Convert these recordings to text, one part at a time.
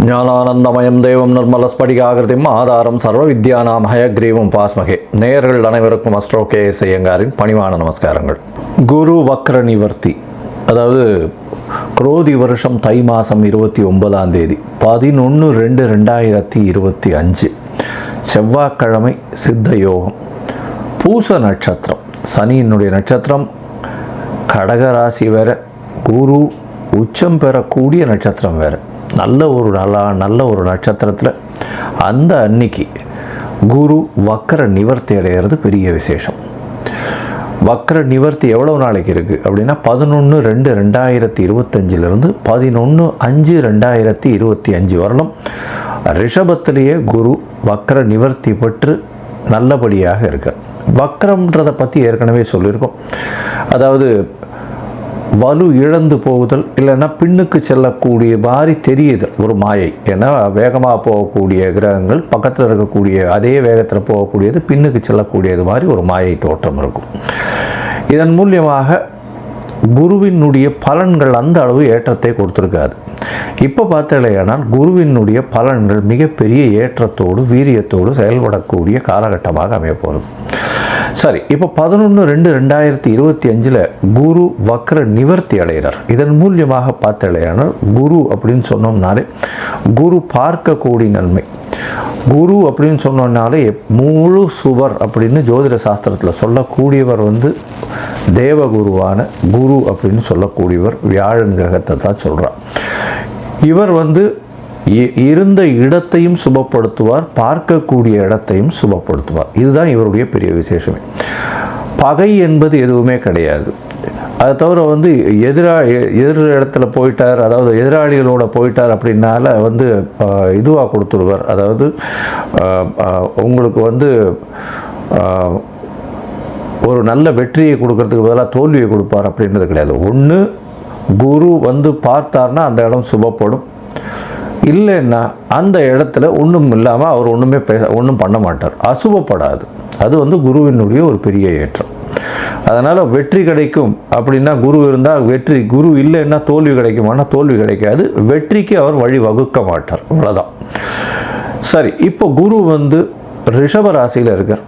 ஞானானந்தமயம் தேவம் நிர்மலஸ்படிகாகிருதிம் ஆதாரம் சர்வ வித்யானாம் ஹயக்ரீவம் பாஸ்மகே. நேயர்கள் அனைவருக்கும் அஸ்ட்ரோ கே.எஸ். ஐயங்காரின் பணிவான நமஸ்காரங்கள். குரு வக்ர நிவர்த்தி, அதாவது குரோதி வருஷம் தை மாதம் 29ஆம் தேதி 11/2/2025 செவ்வாய்க்கிழமை, சித்த யோகம், பூச நட்சத்திரம், சனியினுடைய நட்சத்திரம், கடகராசி வேற, குரு உச்சம் பெறக்கூடிய நட்சத்திரம் வேறு. நல்ல ஒரு நட்சத்திரத்தில் அந்த அன்னைக்கு குரு வக்ர நிவர்த்தி அடைகிறது பெரிய விசேஷம். வக்ர நிவர்த்தி எவ்வளோ நாளைக்கு இருக்குது அப்படின்னா 11/2/2025 11/5/2025 வரலும் ரிஷபத்திலேயே குரு வக்ர நிவர்த்தி பெற்று நல்லபடியாக இருக்கார். வக்ரம்ன்றதை பற்றி ஏற்கனவே சொல்லியிருக்கோம். அதாவது வலு இழந்து போகுதல், இல்லைன்னா பின்னுக்கு செல்லக்கூடிய மாதிரி தெரியுது ஒரு மாயை. ஏன்னா வேகமாக போகக்கூடிய கிரகங்கள் பக்கத்தில் இருக்கக்கூடிய அதே வேகத்தில் போகக்கூடியது பின்னுக்கு செல்லக்கூடியது மாதிரி ஒரு மாயை தோற்றம் இருக்கும். இதன் மூலியமாக குருவினுடைய பலன்கள் அந்த அளவு ஏற்றத்தை கொடுத்துருக்காது. இப்போ பார்த்தலையானால் குருவினுடைய பலன்கள் மிகப்பெரிய ஏற்றத்தோடு வீரியத்தோடு செயல்படக்கூடிய காலகட்டமாக அமையப்போகுது. சரி, இப்போ 11/2/2025 குரு வக்ர நிவர்த்தி அடைகிறார். இதன் மூலியமாக பார்த்தலையானால் குரு அப்படின்னு சொன்னோம்னாலே குரு பார்க்கக்கூடிய நன்மை. குரு அப்படின்னு சொன்னோம்னாலே முழு சுவர் அப்படின்னு ஜோதிட சாஸ்திரத்தில் சொல்லக்கூடியவர் தேவகுருவான குரு அப்படின்னு சொல்லக்கூடியவர் வியாழன் கிரகத்தை தான் சொல்கிறார். இவர் இருந்த இடத்தையும் சுபப்படுத்துவார், பார்க்கக்கூடிய இடத்தையும் சுபப்படுத்துவார். இதுதான் இவருடைய பெரிய விசேஷமே. பகை என்பது எதுவுமே கிடையாது. அதை தவிர எதிர் இடத்துல போயிட்டார், அதாவது எதிராளிகளோட போயிட்டார் அப்படின்னால இதுவாக கொடுத்துருவார். அதாவது உங்களுக்கு ஒரு நல்ல வெற்றியை கொடுக்கறதுக்கு பதிலாக தோல்வியை கொடுப்பார் அப்படின்றது கிடையாது. ஒன்று குரு பார்த்தார்னா அந்த இடம் சுபப்படும், இல்லைன்னா அந்த இடத்துல ஒன்றும் இல்லாமல் அவர் ஒன்றும் பண்ண மாட்டார், அசுபப்படாது. அது குருவினுடைய ஒரு பெரிய ஏற்றம். அதனால் வெற்றி கிடைக்கும் அப்படின்னா குரு இருந்தால் வெற்றி, குரு இல்லைன்னா தோல்வி கிடைக்குமானா தோல்வி கிடைக்காது. வெற்றிக்கு அவர் வழி வகுக்க மாட்டார், அவ்வளோதான். சரி, இப்போ குரு ரிஷப ராசியில் இருக்கார்.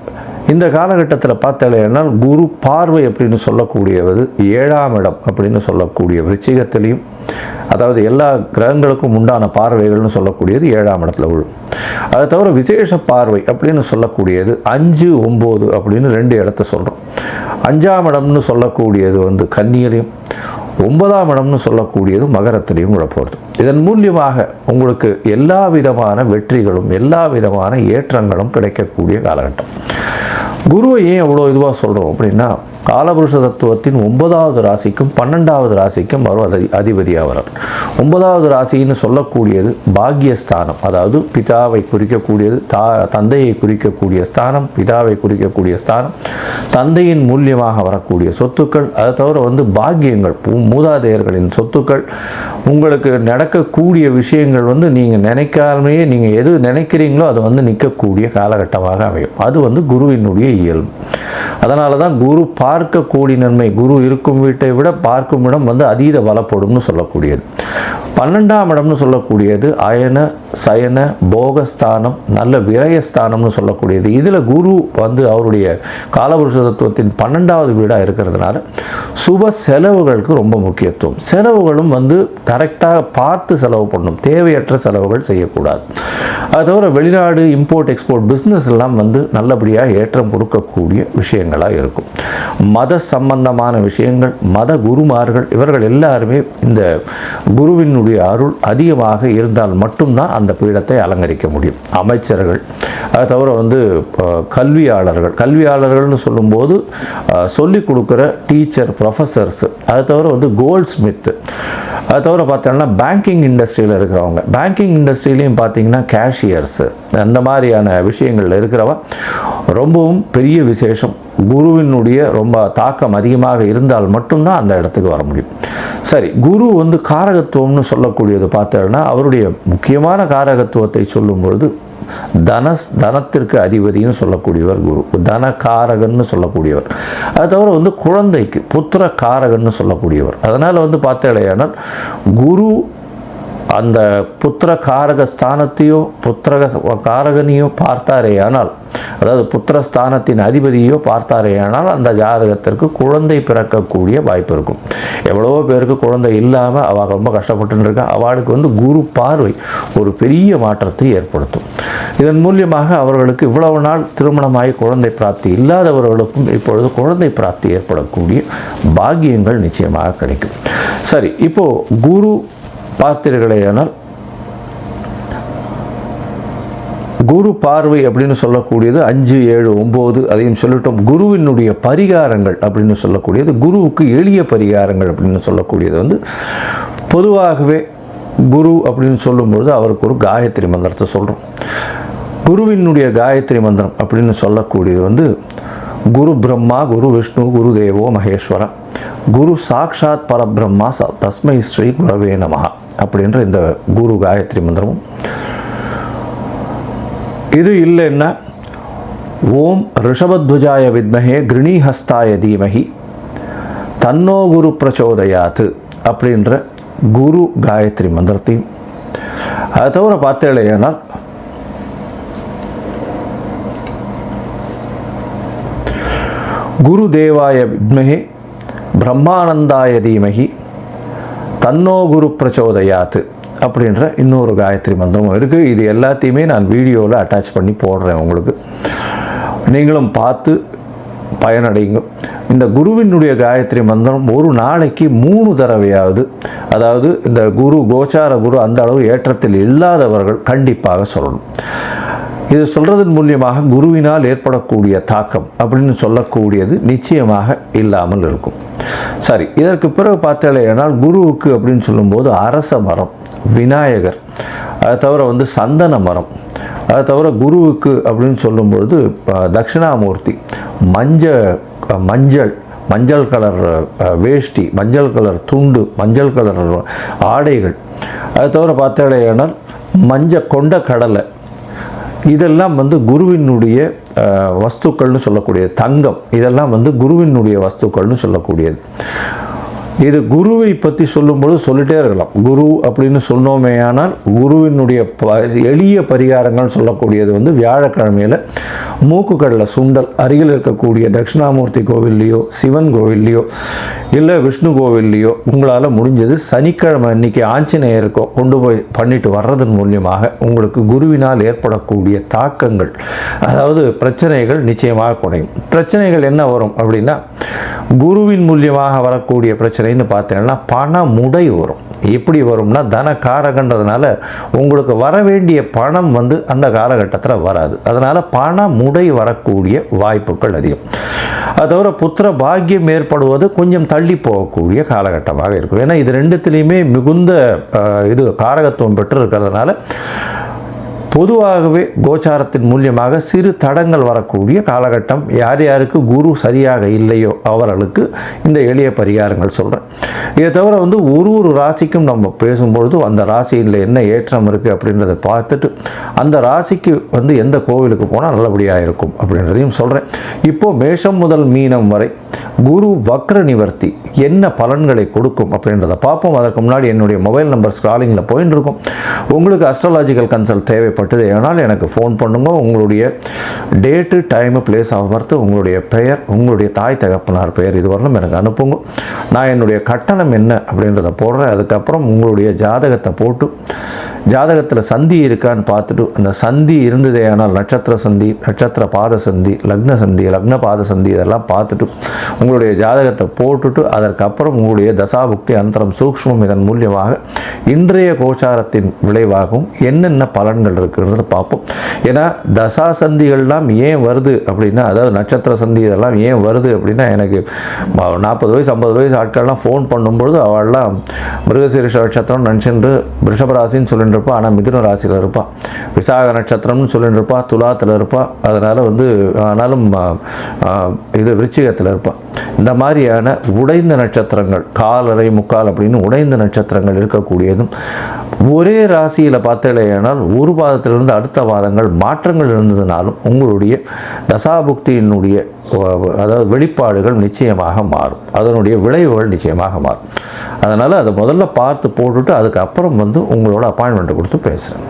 இந்த காலகட்டத்தில் பார்த்தாலேனால் குரு பார்வை அப்படின்னு சொல்லக்கூடியது 7ஆம் இடம் அப்படின்னு சொல்லக்கூடிய விருச்சிகத்திலையும், அதாவது எல்லா கிரகங்களுக்கும் உண்டான பார்வைகள்னு சொல்லக்கூடியது 7ஆம் இடத்துல விழும். அதை தவிர விசேஷ பார்வை அப்படின்னு சொல்லக்கூடியது 5, 9 அப்படின்னு 2 இடத்த சொல்கிறோம். 5ஆம் இடம்னு சொல்லக்கூடியது கன்னியிலையும், 9ஆம் இடம்னு சொல்லக்கூடியது மகரத்திலையும் விழப்போகுது. இதன் மூலியமாக உங்களுக்கு எல்லா விதமான வெற்றிகளும் எல்லா விதமான ஏற்றங்களும் கிடைக்கக்கூடிய காலகட்டம். குருவை ஏன் எவ்வளோ இதுவாக சொல்கிறோம் அப்படின்னா, காலபுருஷ தத்துவத்தின் 9வது ராசிக்கும் 12வது ராசிக்கும் அவர் அதிபதியாக வரார். 9வது ராசின்னு சொல்லக்கூடியது பாக்யஸ்தானம், அதாவது பிதாவை குறிக்கக்கூடியது, தந்தையை குறிக்கக்கூடிய ஸ்தானம், பிதாவை குறிக்கக்கூடிய ஸ்தானம், தந்தையின் மூலியமாக வரக்கூடிய சொத்துக்கள், அதை தவிர பாக்கியங்கள், மூதாதையர்களின் சொத்துக்கள், உங்களுக்கு நடக்கக்கூடிய விஷயங்கள் நீங்கள் நினைக்காமலேயே நீங்கள் எது நினைக்கிறீங்களோ அது நிற்கக்கூடிய காலகட்டமாக அமையும். அது குருவினுடைய இயல்பு. அதனால தான் குரு பார்க்கக்கூடிய நன்மை, குரு இருக்கும் வீட்டை விட பார்க்கும் இடம் அதீத பலப்படும்னு சொல்லக்கூடியது. 12ஆம் இடம்னு சொல்லக்கூடியது அயன சயன போகஸ்தானம், நல்ல விரயஸ்தானம்னு சொல்லக்கூடியது. இதில் குரு அவருடைய காலபுருஷ தத்துவத்தின் 12வது வீடாக இருக்கிறதுனால சுப செலவுகளுக்கு ரொம்ப முக்கியத்துவம். செலவுகளும் கரெக்டாக பார்த்து செலவு பண்ணணும், தேவையற்ற செலவுகள் செய்யக்கூடாது. அது தவிர வெளிநாடு இம்போர்ட் எக்ஸ்போர்ட் பிஸ்னஸ் எல்லாம் நல்லபடியாக ஏற்றம் கொடுக்கக்கூடிய விஷயங்களாக இருக்கும். மத சம்பந்தமான விஷயங்கள், மத குருமார்கள் இவர்கள் எல்லாருமே இந்த குருவினுடைய அருள் அதிகமாக இருந்தால் மட்டும்தான் அந்த பீடத்தை அலங்கரிக்க முடியும். அமைச்சர்கள், அதை தவிர கல்வியாளர்கள்னு சொல்லும்போது சொல்லிக் கொடுக்குற டீச்சர், ப்ரொஃபஸர்ஸ், அதை தவிர கோல்ட் ஸ்மித்து, அதை தவிர பார்த்தோம்னா பேங்கிங் இண்டஸ்ட்ரியில் இருக்கிறவங்க, பேங்கிங் இண்டஸ்ட்ரியிலையும் பார்த்தீங்கன்னா கேஷியர்ஸு, அந்த மாதிரியான விஷயங்கள் இருக்கிறவ ரொம்பவும் பெரிய விசேஷம். குருவினுடைய ரொம்ப தாக்கம் அதிகமாக இருந்தால் மட்டும்தான் அந்த இடத்துக்கு வர முடியும். சரி, குரு காரகத்துவம்னு சொல்லக்கூடியது பார்த்தோம்னா அவருடைய முக்கியமான காரகத்துவத்தை சொல்லும் பொழுது தனத்திற்கு அதிபதினு சொல்லக்கூடியவர் குரு, தனகாரகன்னு சொல்லக்கூடியவர். அது தவிர குழந்தைக்கு புத்திர காரகன்னு சொல்லக்கூடியவர். அதனால் பார்த்தேனால் குரு அந்த புத்திர காரக ஸ்தானத்தையோ புத்திர காரகனையோ பார்த்தாரேயானால், அதாவது புத்திரஸ்தானத்தின் அதிபதியோ பார்த்தாரேயானால் அந்த ஜாதகத்திற்கு குழந்தை பிறக்கக்கூடிய வாய்ப்பு இருக்கும். எவ்வளவோ பேருக்கு குழந்தை இல்லாமல் அவள் ரொம்ப கஷ்டப்பட்டு இருக்கா. அவளுக்கு குரு பார்வை ஒரு பெரிய மாற்றத்தை ஏற்படுத்தும். இதன் மூலியமாக அவர்களுக்கு இவ்வளவு நாள் திருமணமாகி குழந்தை பிராப்தி இல்லாதவர்களுக்கும் இப்பொழுது குழந்தை பிராப்தி ஏற்படக்கூடிய பாக்கியங்கள் நிச்சயமாக கிடைக்கும். சரி, இப்போது குரு பார்த்தீர்களேயானால் குரு பார்வை அப்படின்னு சொல்லக்கூடியது 5, 7, 9 அதையும் சொல்லிட்டோம். குருவினுடைய பரிகாரங்கள் அப்படின்னு சொல்லக்கூடியது, குருவுக்கு எளிய பரிகாரங்கள் அப்படின்னு சொல்லக்கூடியது பொதுவாகவே குரு அப்படின்னு சொல்லும்பொழுது அவருக்கு ஒரு காயத்ரி மந்திரத்தை சொல்கிறோம். குருவினுடைய காயத்ரி மந்திரம் அப்படின்னு சொல்லக்கூடியது குரு பிரம்மா, குரு விஷ்ணு, குரு தேவோ மகேஸ்வரா, குரு சாக்ஷாத் பரபிரம்மா தஸ்மை ஸ்ரீ குரவே நமஹ அப்படின்ற இந்த குரு காயத்ரி மந்திரமும், இது இல்லைன்னா ஓம் ரிஷபத்வஜாய வித்மஹே கிருணிஹஸ்தாய தீமஹி தன்னோ குரு பிரச்சோதயாத் அப்படின்ற குரு காயத்ரி மந்திரத்தையும், அதை தவிர பார்த்தேனால் குரு தேவாய வித்மஹே பிரம்மானந்தாய தீமஹி தன்னோ குரு பிரச்சோதயாத் அப்படின்ற இன்னொரு காயத்ரி மந்திரமும் இருக்குது. இது எல்லாத்தையுமே நான் வீடியோவில் அட்டாச் பண்ணி போடுறேன். உங்களுக்கு நீங்களும் பார்த்து பயனடைங்க. இந்த குருவினுடைய காயத்ரி மந்திரம் ஒரு நாளைக்கு 3 தடவையாவது, அதாவது இந்த குரு கோச்சார குரு அந்த அளவு ஏற்றத்தில் இல்லாதவர்கள் கண்டிப்பாக சொல்லணும். இது சொல்கிறதன் மூலியமாக குருவினால் ஏற்படக்கூடிய தாக்கம் அப்படின்னு சொல்லக்கூடியது நிச்சயமாக இல்லாமல் இருக்கும். சரி, இதற்கு பிறகு பார்த்தேனால் குருவுக்கு அப்படின்னு சொல்லும்போது அரச மரம், விநாயகர், அதை தவிர சந்தன மரம், அதை தவிர குருவுக்கு அப்படின்னு சொல்லும்பொழுது தட்சிணாமூர்த்தி, மஞ்சள் கலர் வேஷ்டி, மஞ்சள் கலர் துண்டு, மஞ்சள் கலர் ஆடைகள், அதை தவிர பார்த்தேனால் கொண்ட கடலை, இதெல்லாம் குருவினுடைய வஸ்துக்கள்னு சொல்லக்கூடியது. தங்கம், இதெல்லாம் குருவினுடைய வஸ்துக்கள்னு சொல்லக்கூடியது. இது குருவை பற்றி சொல்லும்போது சொல்லிட்டே இருக்கலாம். குரு அப்படின்னு சொன்னோமே, ஆனால் குருவினுடைய எளிய பரிகாரங்கள் சொல்லக்கூடியது வியாழக்கிழமையில் மூக்குக்கடலை சுண்டல் அருகில் இருக்கக்கூடிய தட்சிணாமூர்த்தி கோவில்லையோ, சிவன் கோவில்லையோ, இல்லை விஷ்ணு கோவில்லையோ உங்களால் முடிஞ்சது சனிக்கிழமை அன்றைக்கி ஆஞ்சநேயருக்கோ கொண்டு போய் பண்ணிட்டு வர்றதன் மூலியமாக உங்களுக்கு குருவினால் ஏற்படக்கூடிய தாக்கங்கள், அதாவது பிரச்சனைகள் நிச்சயமாக குறையும். பிரச்சனைகள் என்ன வரும் அப்படின்னா, குருவின் மூலியமாக வரக்கூடிய பிரச்சனைன்னு பார்த்தீங்கன்னா பண முடை வரும். எப்படி வரும்னா, தன காரகன்றதுனால உங்களுக்கு வர வேண்டிய பணம் அந்த காலகட்டத்தில் வராது. அதனால் பண முடை வரக்கூடிய வாய்ப்புகள் அதிகம். அது தவிர புத்திர பாக்கியம் ஏற்படுவது கொஞ்சம் தள்ளி போகக்கூடிய காலகட்டமாக இருக்கும். ஏன்னா இது ரெண்டுத்திலையுமே மிகுந்த காரகத்துவம் பெற்று இருக்கிறதுனால பொதுவாகவே கோச்சாரத்தின் மூலியமாக சிறு தடங்கள் வரக்கூடிய காலகட்டம். யார் யாருக்கு குரு சரியாக இல்லையோ அவர்களுக்கு இந்த எளிய பரிகாரங்கள் சொல்கிறேன். இதை தவிர ஒரு ராசிக்கும் நம்ம பேசும்பொழுது அந்த ராசியில் என்ன ஏற்றம் இருக்குது அப்படின்றத பார்த்துட்டு அந்த ராசிக்கு எந்த கோவிலுக்கு போனால் நல்லபடியாக இருக்கும் அப்படின்றதையும் சொல்கிறேன். இப்போது மேஷம் முதல் மீனம் வரை குரு வக்ர நிவர்த்தி என்ன பலன்களை கொடுக்கும் அப்படின்றத பார்ப்போம். அதற்கு முன்னாடி என்னுடைய மொபைல் நம்பர் ஸ்க்ராலிங்கில் போயின்னு இருக்கும். உங்களுக்கு அஸ்ட்ராலாஜிக்கல் கன்சல்ட் தேவைப்பட்டது ஏனால் எனக்கு ஃபோன் பண்ணுங்க. உங்களுடைய date, time, place of birth, உங்களுடைய பெயர், உங்களுடைய தாய் தகப்பனார் பெயர் இதுவரையிலும் எனக்கு அனுப்புங்க. நான் என்னுடைய கட்டணம் என்ன அப்படின்றத போடுறேன். அதுக்கப்புறம் உங்களுடைய ஜாதகத்தை போட்டு ஜாதகத்தில் சந்தி இருக்கான்னு பார்த்துட்டு, அந்த சந்தி இருந்ததே ஆனால் நட்சத்திர சந்தி, நட்சத்திர பாத சந்தி, லக்ன சந்தி, லக்ன பாத சந்தி இதெல்லாம் பார்த்துட்டு உங்களுடைய ஜாதகத்தை போட்டுட்டு அதற்கப்புறம் உங்களுடைய தசாபுக்தி அந்தரம் சூக்ஷ்மம் இதன் மூலியமாக இன்றைய கோச்சாரத்தின் விளைவாகவும் என்னென்ன பலன்கள் இருக்குன்றத பார்ப்போம். ஏன்னா தசா சந்திகள்லாம் ஏன் வருது அப்படின்னா, அதாவது நட்சத்திர சந்தி இதெல்லாம் ஏன் வருது அப்படின்னா, எனக்கு 40 வயசு 50 வயசு ஆட்கள்லாம் ஃபோன் பண்ணும்பொழுது அவள்லாம் மிருகசீரிஷ நட்சத்திரம் நினச்சிட்டு ரிஷபராசின்னு சொல்லிட்டு இருப்பா, ஆனால் மிதுன ராசியில் இருப்பாள். விசாக நட்சத்திரம்னு சொல்லிட்டு இருப்பா, துலாத்தில் இருப்பாள். அதனால் ஆனாலும் இது விருச்சிகத்தில் இருப்பாள். இந்த மாதிரியான உடைந்த நட்சத்திரங்கள், காலரை முக்கால் அப்படின்னு உடைந்த நட்சத்திரங்கள் இருக்கக்கூடியதும் ஒரே ராசியில் பார்த்தேனால் ஒரு பாதத்திலிருந்து அடுத்த பாதங்கள் மாற்றங்கள் இருந்ததுனாலும் உங்களுடைய தசாபுக்தியினுடைய அதாவது வெளிப்பாடுகள் நிச்சயமாக மாறும். அதனுடைய விளைவுகள் நிச்சயமாக மாறும். அதனால் அதை முதல்ல பார்த்து போட்டுட்டு அதுக்கப்புறம் வந்து உங்களோட அப்பாயின்மெண்ட்டை கொடுத்து பேசுகிறேன்.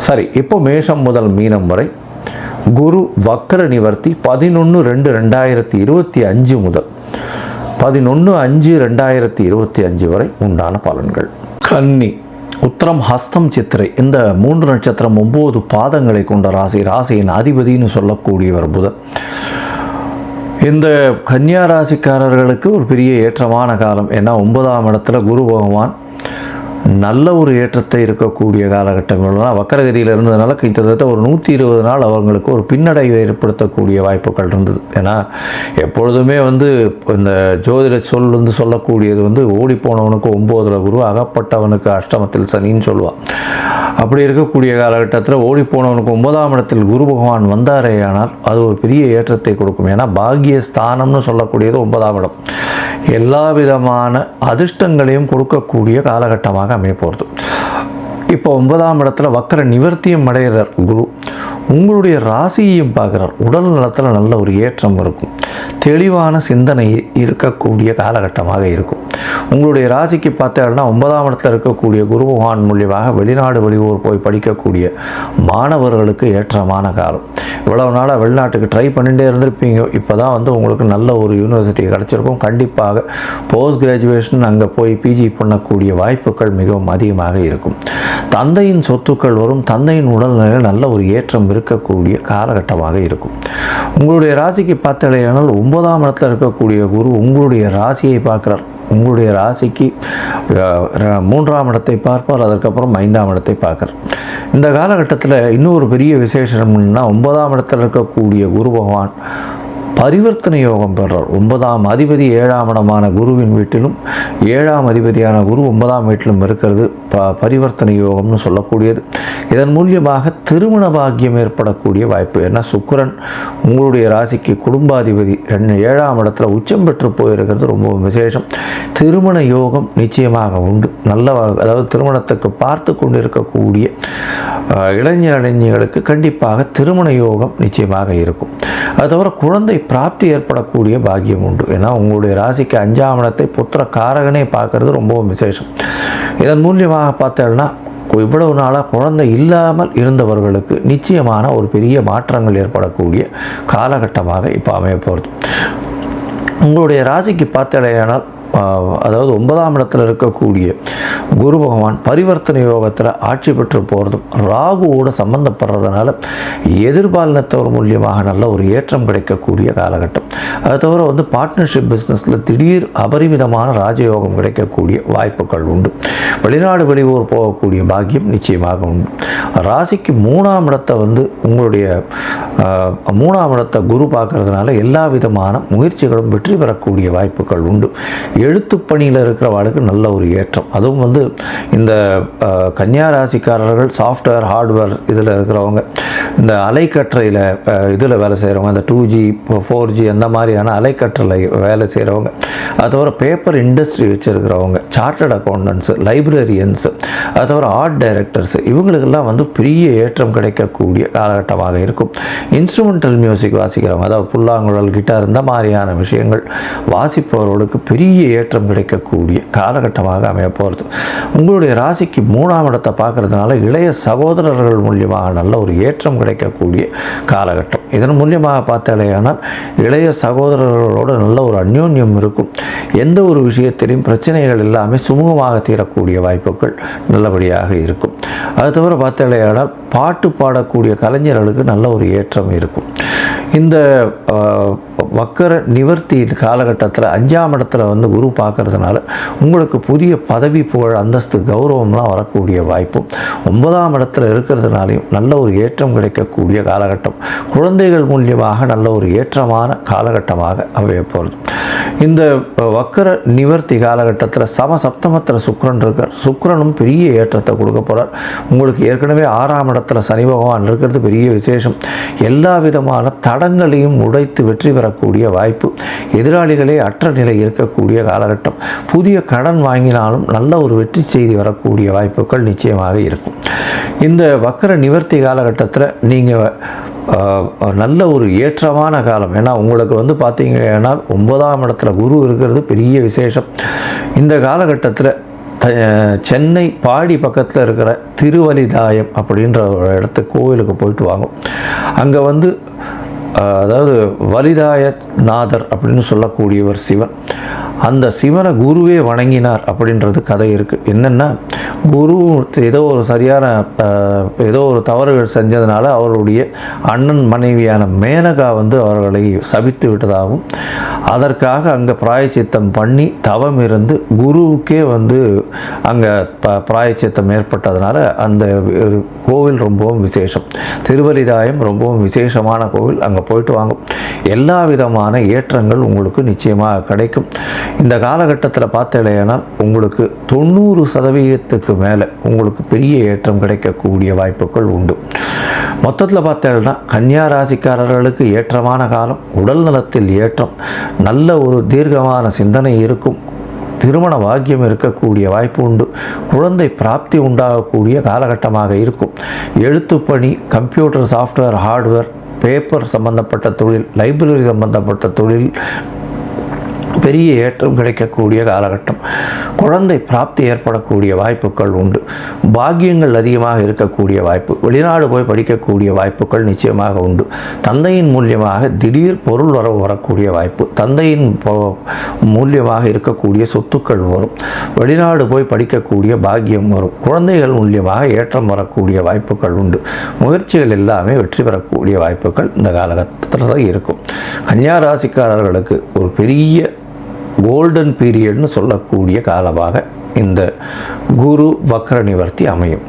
சரி, இப்போ மேஷம் முதல் மீனம் வரை குரு வக்கர நிவர்த்தி 11/2/2025 முதல் 11/5/2025 வரை உண்டான பலன்கள். கன்னி, உத்திரம், ஹஸ்தம், சித்திரை இந்த 3 நட்சத்திரம் 9 பாதங்களை கொண்ட ராசி. ராசியின் அதிபதினு சொல்லக்கூடியவர் புதன். இந்த கன்னியா ராசிக்காரர்களுக்கு ஒரு பெரிய ஏற்றமான காலம். ஏன்னா 9ஆம் இடத்துல குரு பகவான் நல்ல ஒரு ஏற்றத்தை இருக்கக்கூடிய காலகட்டங்கள்லாம் வக்கரகதியில் இருந்ததுனால கிட்டத்தட்ட ஒரு 120 நாள் அவங்களுக்கு ஒரு பின்னடைவை ஏற்படுத்தக்கூடிய வாய்ப்புகள் இருந்தது. ஏன்னா எப்பொழுதுமே வந்து இந்த ஜோதிட சொல் வந்து சொல்லக்கூடியது வந்து ஓடிப்போனவனுக்கு 9ல் குரு, அகப்பட்டவனுக்கு அஷ்டமத்தில் சனின்னு சொல்லுவான். அப்படி இருக்கக்கூடிய காலகட்டத்தில் ஓடிப்போனவனுக்கு 9ஆம் இடத்தில் குரு பகவான் வந்தாரே ஆனால் அது ஒரு பெரிய ஏற்றத்தை கொடுக்கும். ஏன்னா பாக்கியஸ்தானம்னு சொல்லக்கூடியது 9ஆம் இடம் எல்லா விதமான அதிர்ஷ்டங்களையும் கொடுக்கக்கூடிய காலகட்டமாக அமைய போகிறது. இப்போ 9ஆம் இடத்துல வக்கர நிவர்த்தியும் அடைகிறார் குரு. உங்களுடைய ராசியையும் பார்க்குறார். உடல் நலத்தில் நல்ல ஒரு ஏற்றம் இருக்கும். தெளிவான சிந்தனை இருக்கக்கூடிய காலகட்டமாக இருக்கும். உங்களுடைய ராசிக்கு பார்த்தீங்கன்னா 9ஆம் இடத்துல இருக்கக்கூடிய குரு பகவான் மூலியமாக வெளிநாடு வெளியூர் போய் படிக்கக்கூடிய மாணவர்களுக்கு ஏற்றமான காலம். இவ்வளவு நாளாக வெளிநாட்டுக்கு ட்ரை பண்ணிகிட்டே இருந்திருப்பீங்க. இப்போ தான் வந்து உங்களுக்கு நல்ல ஒரு யூனிவர்சிட்டி கிடச்சிருக்கும். கண்டிப்பாக போஸ்ட் கிராஜுவேஷன் அங்கே போய் பிஜி பண்ணக்கூடிய வாய்ப்புகள் மிகவும் அதிகமாக இருக்கும். தந்தையின் சொத்துக்கள் வரும். தந்தையின் உடல்நிலையில் நல்ல ஒரு ஏற்றம் இருக்கக்கூடிய காலகட்டமாக இருக்கும். உங்களுடைய ராசிக்கு பார்த்தீங்கன்னா 9ஆம் இடத்துல இருக்கக்கூடிய குரு உங்களுடைய ராசியை பார்க்குறார். உங்களுடைய ராசிக்கு 3ஆம் இடத்தை பார்ப்பார். அதுக்கப்புறம் 5ஆம் இடத்தை பார்க்குறார். இந்த காலகட்டத்தில் இன்னொரு பெரிய விசேஷம்னா 9ஆம் இடத்தில் இருக்கக்கூடிய குரு பகவான் பரிவர்த்தனை யோகம் பெறார். 9ஆம் அதிபதி 7ஆம் இடமான குருவின் வீட்டிலும் 7ஆம் அதிபதியான குரு 9ஆம் வீட்டிலும் இருக்கிறது பரிவர்த்தனை யோகம்னு சொல்லக்கூடியது. இதன் மூலியமாக திருமண பாக்கியம் ஏற்படக்கூடிய வாய்ப்பு. ஏன்னா சுக்கிரன் உங்களுடைய ராசிக்கு குடும்பாதிபதி 7ஆம் இடத்துல உச்சம் பெற்று போயிருக்கிறது ரொம்ப விசேஷம். திருமண யோகம் நிச்சயமாக உண்டு. நல்ல அதாவது திருமணத்துக்கு பார்த்து கொண்டு இருக்கக்கூடிய இளைஞர்களுக்கு கண்டிப்பாக திருமண யோகம் நிச்சயமாக இருக்கும். அது தவிர குழந்தை பிராப்தி ஏற்படக்கூடிய பாக்கியம் உண்டு. ஏன்னா உங்களுடைய ராசிக்கு 5ஆம் இடத்தை புத்திர காரகனே பார்க்கறது ரொம்பவும் விசேஷம். இதன் மூலியமாக பார்த்தோம்னா இவ்வளவு நாளாக குழந்தை இல்லாமல் இருந்தவர்களுக்கு நிச்சயமான ஒரு பெரிய மாற்றங்கள் ஏற்படக்கூடிய காலகட்டமாக இப்போ அமைய போகிறது. உங்களுடைய ராசிக்கு பார்த்தடையானால் அதாவது 9ஆம் இடத்துல இருக்கக்கூடிய குரு பகவான் பரிவர்த்தனை யோகத்தில் ஆட்சி பெற்று போகிறதும் ராகுவோடு சம்பந்தப்படுறதுனால எதிர்பாலினத்தவர் மூலியமாக நல்ல ஒரு ஏற்றம் கிடைக்கக்கூடிய காலகட்டம். அது தவிர வந்து பார்ட்னர்ஷிப் பிஸ்னஸில் திடீர் அபரிமிதமான ராஜயோகம் கிடைக்கக்கூடிய வாய்ப்புகள் உண்டு. வெளிநாடு வெளியூர் போகக்கூடிய பாக்கியம் நிச்சயமாக உண்டு. ராசிக்கு 3ஆம் இடத்தை வந்து உங்களுடைய 3ஆம் இடத்தை குரு பார்க்கறதுனால எல்லா விதமான முயற்சிகளும் வெற்றி பெறக்கூடிய வாய்ப்புகள் உண்டு. எழுத்துப்பணியில் இருக்கிறவாளுக்கு நல்ல ஒரு ஏற்றம். அதுவும் வந்து இந்த கன்னியா ராசிக்காரர்கள் சாஃப்ட்வேர் ஹார்ட்வேர் இதில் இருக்கிறவங்க, இந்த அலைக்கற்றையில் இதில் வேலை செய்கிறவங்க, இந்த 2G 4G அந்த மாதிரியான அலைக்கற்றலை வேலை செய்கிறவங்க, அது தவிர பேப்பர் இண்டஸ்ட்ரி வச்சுருக்கிறவங்க, சார்ட்டர்ட் அக்கௌண்டன்ஸு, லைப்ரரியன்ஸு, அது தவிர ஆர்ட் டைரக்டர்ஸு, இவங்களுக்கெல்லாம் வந்து பெரிய ஏற்றம் கிடைக்கக்கூடிய காலகட்டமாக இருக்கும். இன்ஸ்ட்ருமெண்டல் மியூசிக் வாசிக்கிறவங்க, அதாவது புல்லாங்குழல், கிட்டார் இந்த மாதிரியான விஷயங்கள் வாசிப்பவர்களுக்கு பெரிய ஏற்றம் கிடைக்கக்கூடிய காலகட்டமாக அமைய போகிறது. உங்களுடைய ராசிக்கு 3ஆம் இடத்தை பார்க்கறதுனால இளைய சகோதரர்கள் மூலியமாக நல்ல ஒரு ஏற்றம் கிடைக்கக்கூடிய காலகட்டம். இதன் மூலியமாக பார்த்தாலேயானால் இளைய சகோதரர்களோடு நல்ல ஒரு அந்யோன்யம் இருக்கும். எந்த ஒரு விஷயத்திலையும் பிரச்சனைகள் எல்லாமே சுமூகமாக தீரக்கூடிய வாய்ப்புகள் நல்லபடியாக இருக்கும். அது தவிர பார்த்தாலேயானால் பாட்டு பாடக்கூடிய கலைஞர்களுக்கு நல்ல ஒரு ஏற்றம் இருக்கும். இந்த வக்கர நிவர்த்தி காலகட்டத்தில் 5ஆம் இடத்துல வந்து குரு பார்க்கறதுனால உங்களுக்கு புதிய பதவி, புகழ், அந்தஸ்து, கௌரவம்லாம் வரக்கூடிய வாய்ப்பும் 9ஆம் இடத்துல இருக்கிறதுனாலையும் நல்ல ஒரு ஏற்றம் கிடைக்கக்கூடிய காலகட்டம். குழந்தைகள் மூலியமாக நல்ல ஒரு ஏற்றமான காலகட்டமாக அமைய போகிறது. இந்த வக்கர நிவர்த்தி காலகட்டத்தில் சப்தமத்தில் சுக்கிரன் இருக்கார். சுக்கிரனும் பெரிய ஏற்றத்தை கொடுக்க போகிறார். உங்களுக்கு ஏற்கனவே 6ஆம் இடத்துல சனி பகவான் இருக்கிறது பெரிய விசேஷம். எல்லா விதமான தடங்களையும் உடைத்து வெற்றி பெற பெறக்கூடிய வாய்ப்பு, எதிராளிகளே அற்ற நிலை இருக்கக்கூடிய காலகட்டம், புதிய கடன் வாங்கினாலும் நல்ல ஒரு வெற்றி செய்தி வரக்கூடிய வாய்ப்புகள் நிச்சயமாக இருக்கும். இந்த வக்கர நிவர்த்தி காலகட்டத்தில் நீங்கள் நல்ல ஒரு ஏற்றமான காலம். ஏன்னா உங்களுக்கு வந்து பார்த்தீங்கன்னா 9ஆம் இடத்துல குரு இருக்கிறது பெரிய விசேஷம். இந்த காலகட்டத்தில் சென்னை பாடி பக்கத்தில் இருக்கிற திருவலிதாயம் அப்படின்ற ஒரு இடத்துக்கு கோவிலுக்கு போயிட்டு வாங்க. அங்கே வந்து அதாவது வலிதாயநாதர் அப்படின்னு சொல்லக்கூடியவர் சிவன். அந்த சிவனை குருவே வணங்கினார் அப்படின்றது கதை இருக்குது. என்னென்னா குரு ஏதோ ஒரு தவறுகள் செஞ்சதுனால அவருடைய அண்ணன் மனைவியான மேனகா வந்து அவர்களை சபித்து விட்டதாகவும், அதற்காக அங்கே பிராயச்சித்தம் பண்ணி தவம் இருந்து குருவுக்கே வந்து அங்கே பிராயச்சித்தம் ஏற்பட்டதுனால அந்த கோவில் ரொம்பவும் விசேஷம். திருவலிதாயம் ரொம்பவும் விசேஷமான கோவில். அங்கே போயிட்டு வாங்க. எல்லா விதமான ஏற்றங்கள் உங்களுக்கு நிச்சயமாக கிடைக்கும். இந்த காலகட்டத்தில் பார்த்தேன்னா உங்களுக்கு 90% மேலே உங்களுக்கு பெரிய ஏற்றம் கிடைக்கக்கூடிய வாய்ப்புகள் உண்டு. மொத்தத்தில் பார்த்தேன்னா கன்னியா ராசிக்காரர்களுக்கு ஏற்றமான காலம். உடல் நலத்தில் ஏற்றம், நல்ல ஒரு தீர்க்கமான சிந்தனை இருக்கும், திருமண பாக்கியம் இருக்கக்கூடிய வாய்ப்பு உண்டு, குழந்தை பிராப்தி உண்டாகக்கூடிய காலகட்டமாக இருக்கும். எழுத்துப்பணி, கம்ப்யூட்டர், சாஃப்ட்வேர், ஹார்ட்வேர், பேப்பர் சம்பந்தப்பட்ட தொழில், லைப்ரரி சம்பந்தப்பட்ட தொழில் பெரிய ஏற்றம் கிடைக்கக்கூடிய காலகட்டம். குழந்தை பிராப்தி ஏற்படக்கூடிய வாய்ப்புகள் உண்டு. பாக்கியங்கள் அதிகமாக இருக்கக்கூடிய வாய்ப்பு. வெளிநாடு போய் படிக்கக்கூடிய வாய்ப்புகள் நிச்சயமாக உண்டு. தந்தையின் மூலியமாக திடீர் பொருள் வரவு வரக்கூடிய வாய்ப்பு. தந்தையின் மூலியமாக இருக்கக்கூடிய சொத்துக்கள் வரும். வெளிநாடு போய் படிக்கக்கூடிய பாக்கியம் வரும். குழந்தைகள் மூலியமாக ஏற்றம் வரக்கூடிய வாய்ப்புகள் உண்டு. முயற்சிகள் எல்லாமே வெற்றி பெறக்கூடிய வாய்ப்புகள் இந்த காலகட்டத்தில் இருக்கும். கன்னியா ராசிக்காரர்களுக்கு ஒரு பெரிய கோல்டன் பீரியட்னு சொல்லக்கூடிய காலமாக இந்த குரு வக்ர நிவர்த்தி அமையும்.